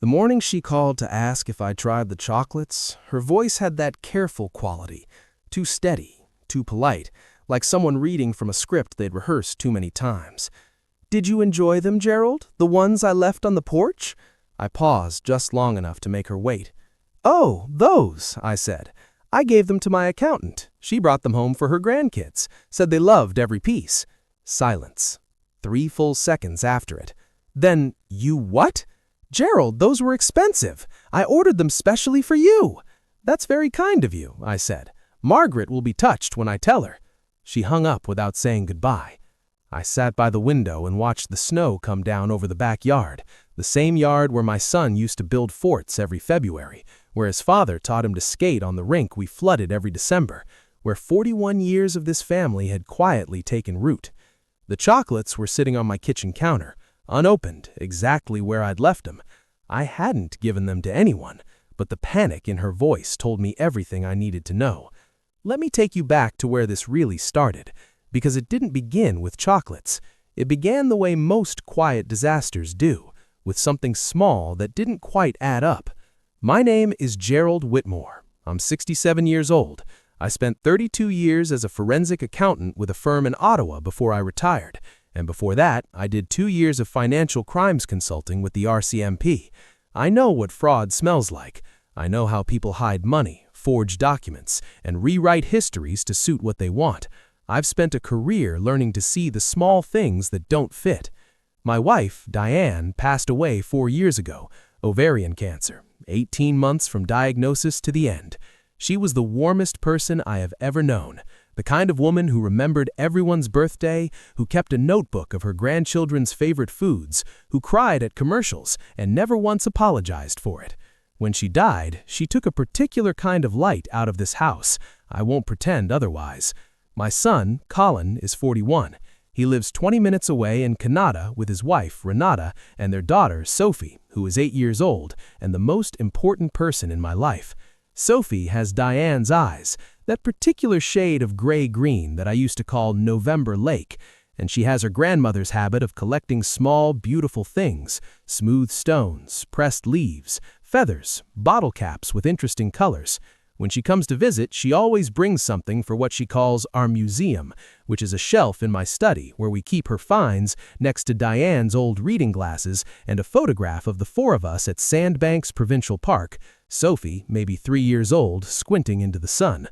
The morning she called to ask if I'd tried the chocolates, her voice had that careful quality, too steady, too polite, like someone reading from a script they'd rehearsed too many times. "Did you enjoy them, Gerald? The ones I left on the porch?" I paused just long enough to make her wait. "Oh, those," I said. "I gave them to my accountant. She brought them home for her grandkids, said they loved every piece." Silence. 3 full seconds after it. "Then, you what?" "Gerald, those were expensive. I ordered them specially for you." "That's very kind of you," I said. "Margaret will be touched when I tell her." She hung up without saying goodbye. I sat by the window and watched the snow come down over the backyard, the same yard where my son used to build forts every February, where his father taught him to skate on the rink we flooded every December, where 41 years of this family had quietly taken root. The chocolates were sitting on my kitchen counter, unopened, exactly where I'd left them. I hadn't given them to anyone, but the panic in her voice told me everything I needed to know. Let me take you back to where this really started, because it didn't begin with chocolates. It began the way most quiet disasters do, with something small that didn't quite add up. My name is Gerald Whitmore. I'm 67 years old. I spent 32 years as a forensic accountant with a firm in Ottawa before I retired. And before that, I did 2 years of financial crimes consulting with the RCMP. I know what fraud smells like. I know how people hide money, forge documents, and rewrite histories to suit what they want. I've spent a career learning to see the small things that don't fit. My wife, Diane, passed away 4 years ago, ovarian cancer, 18 months from diagnosis to the end. She was the warmest person I have ever known. The kind of woman who remembered everyone's birthday, who kept a notebook of her grandchildren's favorite foods, who cried at commercials and never once apologized for it. When she died, she took a particular kind of light out of this house. I won't pretend otherwise. My son, Colin, is 41. He lives 20 minutes away in Canada with his wife, Renata, and their daughter, Sophie, who is 8 years old and the most important person in my life. Sophie has Diane's eyes, that particular shade of gray-green that I used to call November Lake, and she has her grandmother's habit of collecting small, beautiful things, smooth stones, pressed leaves, feathers, bottle caps with interesting colors. When she comes to visit, she always brings something for what she calls our museum, which is a shelf in my study where we keep her finds next to Diane's old reading glasses and a photograph of the 4 of us at Sandbanks Provincial Park, Sophie, maybe 3 years old, squinting into the sun.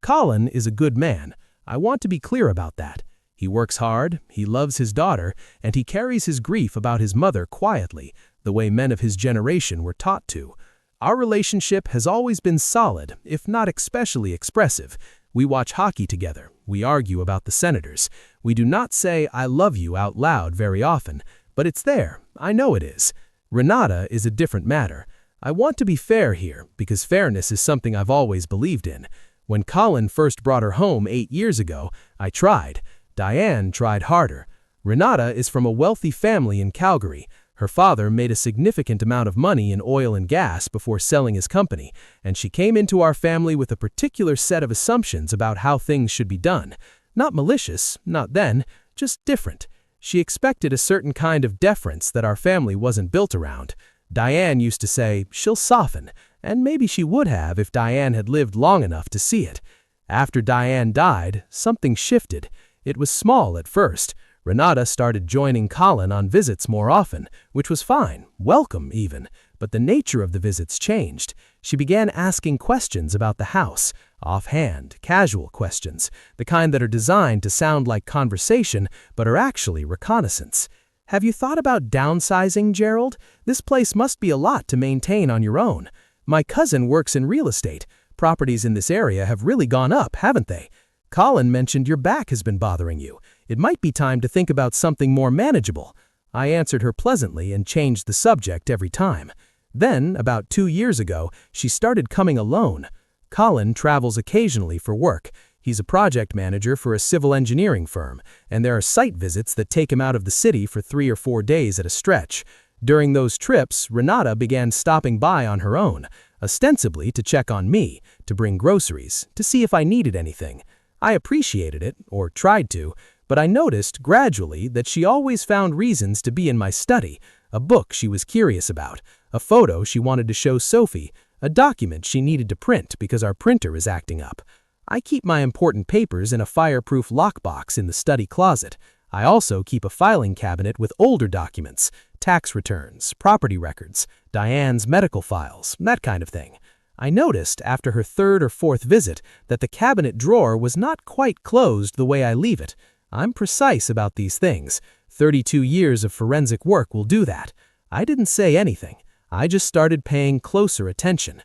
Colin is a good man. I want to be clear about that. He works hard, he loves his daughter, and he carries his grief about his mother quietly, the way men of his generation were taught to. Our relationship has always been solid, if not especially expressive. We watch hockey together. We argue about the Senators. We do not say "I love you" out loud very often, but it's there. I know it is. Renata is a different matter. I want to be fair here, because fairness is something I've always believed in. When Colin first brought her home 8 years ago, I tried. Diane tried harder. Renata is from a wealthy family in Calgary. Her father made a significant amount of money in oil and gas before selling his company, and she came into our family with a particular set of assumptions about how things should be done. Not malicious, not then, just different. She expected a certain kind of deference that our family wasn't built around. Diane used to say, "She'll soften," and maybe she would have if Diane had lived long enough to see it. After Diane died, something shifted. It was small at first. Renata started joining Colin on visits more often, which was fine, welcome even, but the nature of the visits changed. She began asking questions about the house, offhand, casual questions, the kind that are designed to sound like conversation but are actually reconnaissance. "Have you thought about downsizing, Gerald? This place must be a lot to maintain on your own. My cousin works in real estate. Properties in this area have really gone up, haven't they? Colin mentioned your back has been bothering you. It might be time to think about something more manageable." I answered her pleasantly and changed the subject every time. Then, about 2 years ago, she started coming alone. Colin travels occasionally for work. He's a project manager for a civil engineering firm, and there are site visits that take him out of the city for 3 or 4 days at a stretch. During those trips, Renata began stopping by on her own, ostensibly to check on me, to bring groceries, to see if I needed anything. I appreciated it, or tried to, but I noticed gradually that she always found reasons to be in my study, a book she was curious about, a photo she wanted to show Sophie, a document she needed to print because our printer is acting up. I keep my important papers in a fireproof lockbox in the study closet. I also keep a filing cabinet with older documents, tax returns, property records, Diane's medical files, that kind of thing. I noticed after her third or fourth visit that the cabinet drawer was not quite closed the way I leave it. I'm precise about these things. 32 years of forensic work will do that. I didn't say anything. I just started paying closer attention.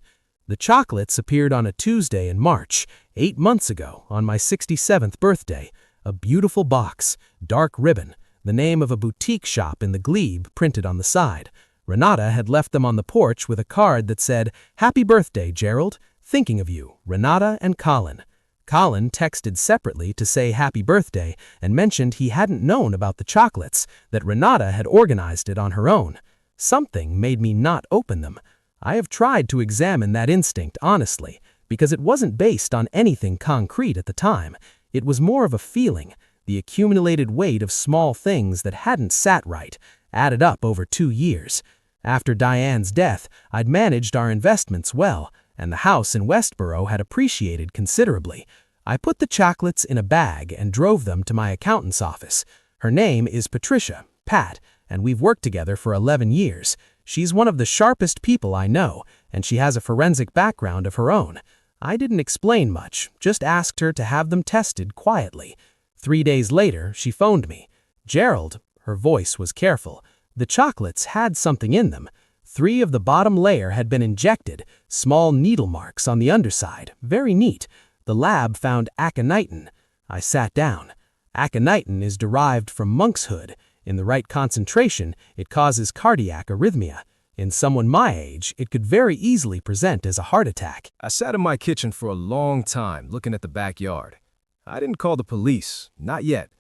The chocolates appeared on a Tuesday in March, 8 months ago, on my 67th birthday. A beautiful box, dark ribbon, the name of a boutique shop in the Glebe printed on the side. Renata had left them on the porch with a card that said, "Happy birthday, Gerald. Thinking of you, Renata and Colin." Colin texted separately to say happy birthday and mentioned he hadn't known about the chocolates, that Renata had organized it on her own. Something made me not open them. I have tried to examine that instinct honestly, because it wasn't based on anything concrete at the time. It was more of a feeling, the accumulated weight of small things that hadn't sat right, added up over 2 years. After Diane's death, I'd managed our investments well, and the house in Westboro had appreciated considerably. I put the chocolates in a bag and drove them to my accountant's office. Her name is Patricia, Pat, and we've worked together for 11 years. She's one of the sharpest people I know, and she has a forensic background of her own. I didn't explain much, just asked her to have them tested quietly. 3 days later, she phoned me. "Gerald," her voice was careful, "the chocolates had something in them. 3 of the bottom layer had been injected, small needle marks on the underside, very neat. The lab found aconitin." I sat down. Aconitin is derived from monkshood. In the right concentration, it causes cardiac arrhythmia. In someone my age, it could very easily present as a heart attack. I sat in my kitchen for a long time looking at the backyard. I didn't call the police, not yet.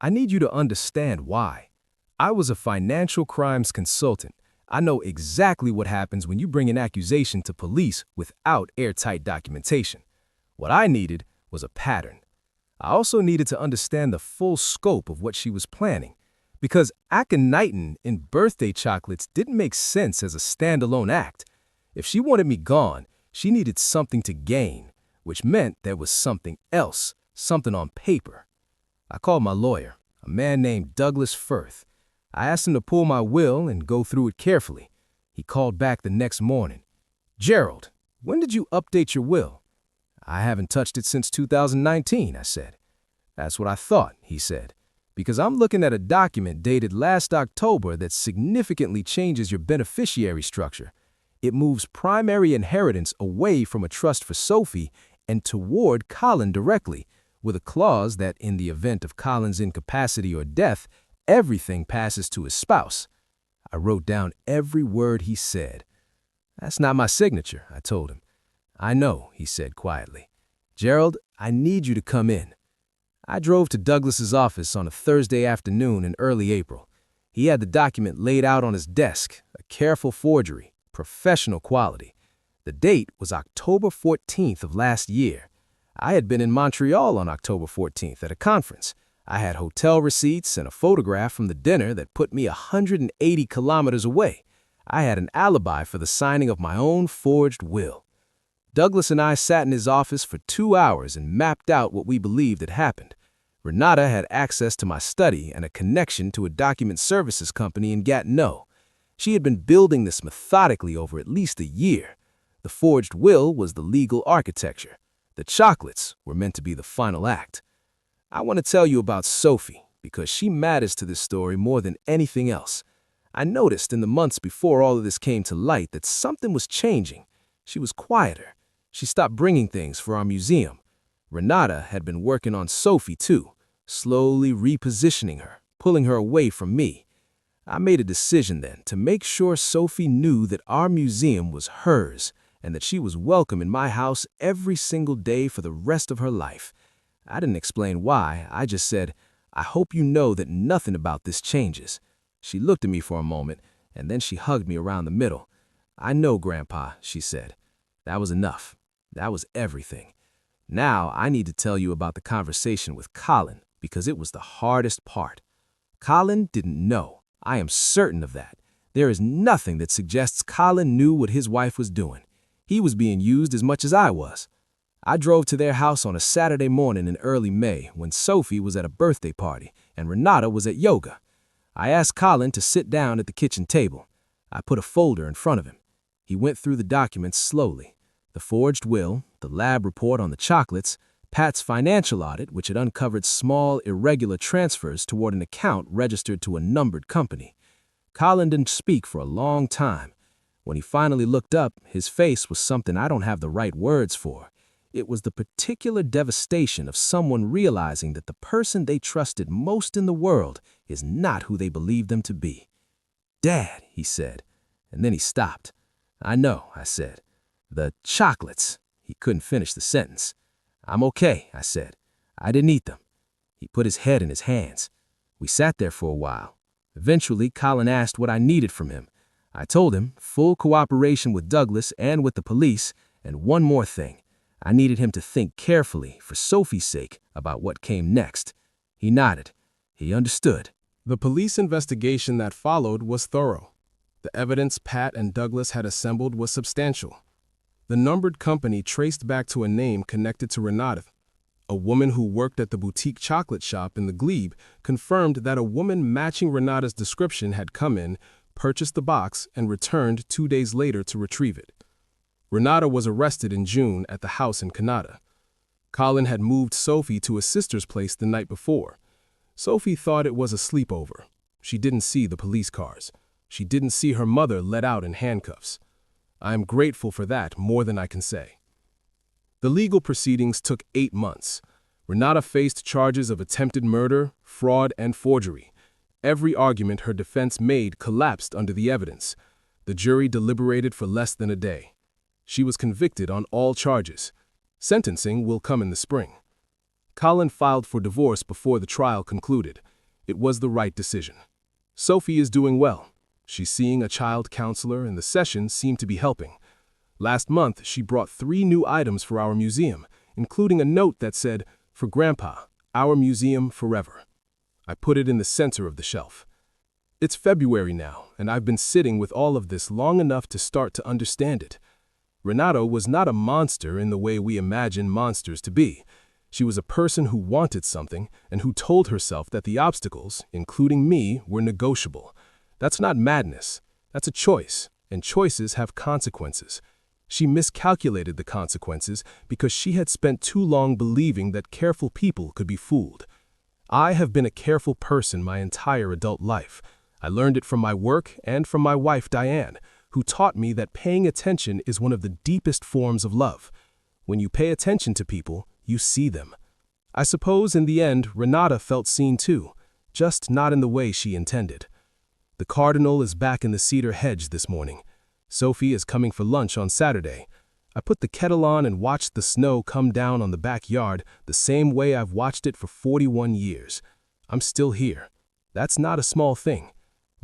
I need you to understand why. I was a financial crimes consultant. I know exactly what happens when you bring an accusation to police without airtight documentation. What I needed was a pattern. I also needed to understand the full scope of what she was planning, because aconitin in birthday chocolates didn't make sense as a standalone act. If she wanted me gone, she needed something to gain, which meant there was something else, something on paper. I called my lawyer, a man named Douglas Firth. I asked him to pull my will and go through it carefully. He called back the next morning. "Gerald, when did you update your will?" "I haven't touched it since 2019, I said. "That's what I thought," he said, "because I'm looking at a document dated last October that significantly changes your beneficiary structure. It moves primary inheritance away from a trust for Sophie and toward Colin directly, with a clause that in the event of Colin's incapacity or death, everything passes to his spouse." I wrote down every word he said. "That's not my signature," I told him. "I know," he said quietly. "Gerald, I need you to come in." I drove to Douglas's office on a Thursday afternoon in early April. He had the document laid out on his desk, a careful forgery, professional quality. The date was October 14th of last year. I had been in Montreal on October 14th at a conference. I had hotel receipts and a photograph from the dinner that put me 180 kilometers away. I had an alibi for the signing of my own forged will. Douglas and I sat in his office for 2 hours and mapped out what we believed had happened. Renata had access to my study and a connection to a document services company in Gatineau. She had been building this methodically over at least a year. The forged will was the legal architecture. The chocolates were meant to be the final act. I want to tell you about Sophie because she matters to this story more than anything else. I noticed in the months before all of this came to light that something was changing. She was quieter. She stopped bringing things for our museum. Renata had been working on Sophie too, slowly repositioning her, pulling her away from me. I made a decision then to make sure Sophie knew that our museum was hers and that she was welcome in my house every single day for the rest of her life. I didn't explain why, I just said, "I hope you know that nothing about this changes." She looked at me for a moment, and then she hugged me around the middle. "I know, Grandpa," she said. That was enough. That was everything. Now I need to tell you about the conversation with Colin, because it was the hardest part. Colin didn't know. I am certain of that. There is nothing that suggests Colin knew what his wife was doing. He was being used as much as I was. I drove to their house on a Saturday morning in early May when Sophie was at a birthday party and Renata was at yoga. I asked Colin to sit down at the kitchen table. I put a folder in front of him. He went through the documents slowly. The forged will, the lab report on the chocolates, Pat's financial audit, which had uncovered small, irregular transfers toward an account registered to a numbered company. Colin didn't speak for a long time. When he finally looked up, his face was something I don't have the right words for. It was the particular devastation of someone realizing that the person they trusted most in the world is not who they believed them to be. "Dad," he said, and then he stopped. "I know," I said. "The chocolates." He couldn't finish the sentence. "I'm okay," I said. "I didn't eat them." He put his head in his hands. We sat there for a while. Eventually, Colin asked what I needed from him. I told him full cooperation with Douglas and with the police, and one more thing. I needed him to think carefully, for Sophie's sake, about what came next. He nodded. He understood. The police investigation that followed was thorough. The evidence Pat and Douglas had assembled was substantial. The numbered company traced back to a name connected to Renata. A woman who worked at the boutique chocolate shop in the Glebe confirmed that a woman matching Renata's description had come in, purchased the box, and returned 2 days later to retrieve it. Renata was arrested in June at the house in Canada. Colin had moved Sophie to a sister's place the night before. Sophie thought it was a sleepover. She didn't see the police cars. She didn't see her mother let out in handcuffs. I am grateful for that more than I can say. The legal proceedings took 8 months. Renata faced charges of attempted murder, fraud, and forgery. Every argument her defense made collapsed under the evidence. The jury deliberated for less than a day. She was convicted on all charges. Sentencing will come in the spring. Colin filed for divorce before the trial concluded. It was the right decision. Sophie is doing well. She's seeing a child counselor and the sessions seem to be helping. Last month, she brought 3 new items for our museum, including a note that said, "For Grandpa, our museum forever." I put it in the center of the shelf. It's February now, and I've been sitting with all of this long enough to start to understand it. Renata was not a monster in the way we imagine monsters to be. She was a person who wanted something and who told herself that the obstacles, including me, were negotiable. That's not madness. That's a choice, and choices have consequences. She miscalculated the consequences because she had spent too long believing that careful people could be fooled. I have been a careful person my entire adult life. I learned it from my work and from my wife, Diane, who taught me that paying attention is one of the deepest forms of love. When you pay attention to people, you see them. I suppose in the end, Renata felt seen too, just not in the way she intended. The cardinal is back in the cedar hedge this morning. Sophie is coming for lunch on Saturday. I put the kettle on and watched the snow come down on the backyard the same way I've watched it for 41 years. I'm still here. That's not a small thing.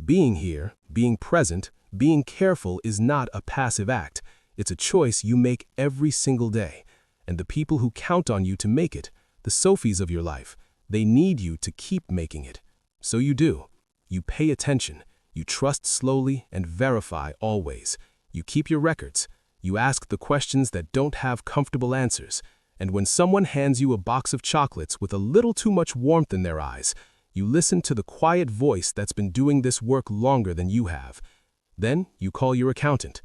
Being here, being present, being careful is not a passive act. It's a choice you make every single day. And the people who count on you to make it, the Sophies of your life, they need you to keep making it. So you do. You pay attention. You trust slowly and verify always. You keep your records. You ask the questions that don't have comfortable answers. And when someone hands you a box of chocolates with a little too much warmth in their eyes, you listen to the quiet voice that's been doing this work longer than you have. Then you call your accountant.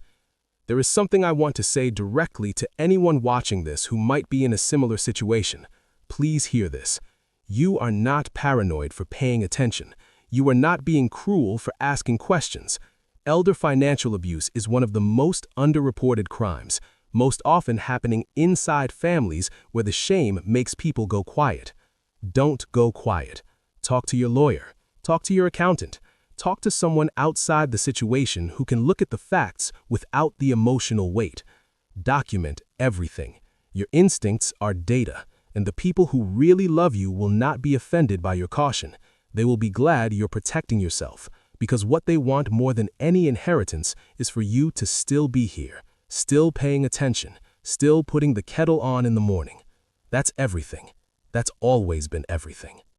There is something I want to say directly to anyone watching this who might be in a similar situation. Please hear this. You are not paranoid for paying attention. You are not being cruel for asking questions. Elder financial abuse is one of the most underreported crimes, most often happening inside families where the shame makes people go quiet. Don't go quiet. Talk to your lawyer. Talk to your accountant. Talk to someone outside the situation who can look at the facts without the emotional weight. Document everything. Your instincts are data, and the people who really love you will not be offended by your caution. They will be glad you're protecting yourself, because what they want more than any inheritance is for you to still be here, still paying attention, still putting the kettle on in the morning. That's everything. That's always been everything.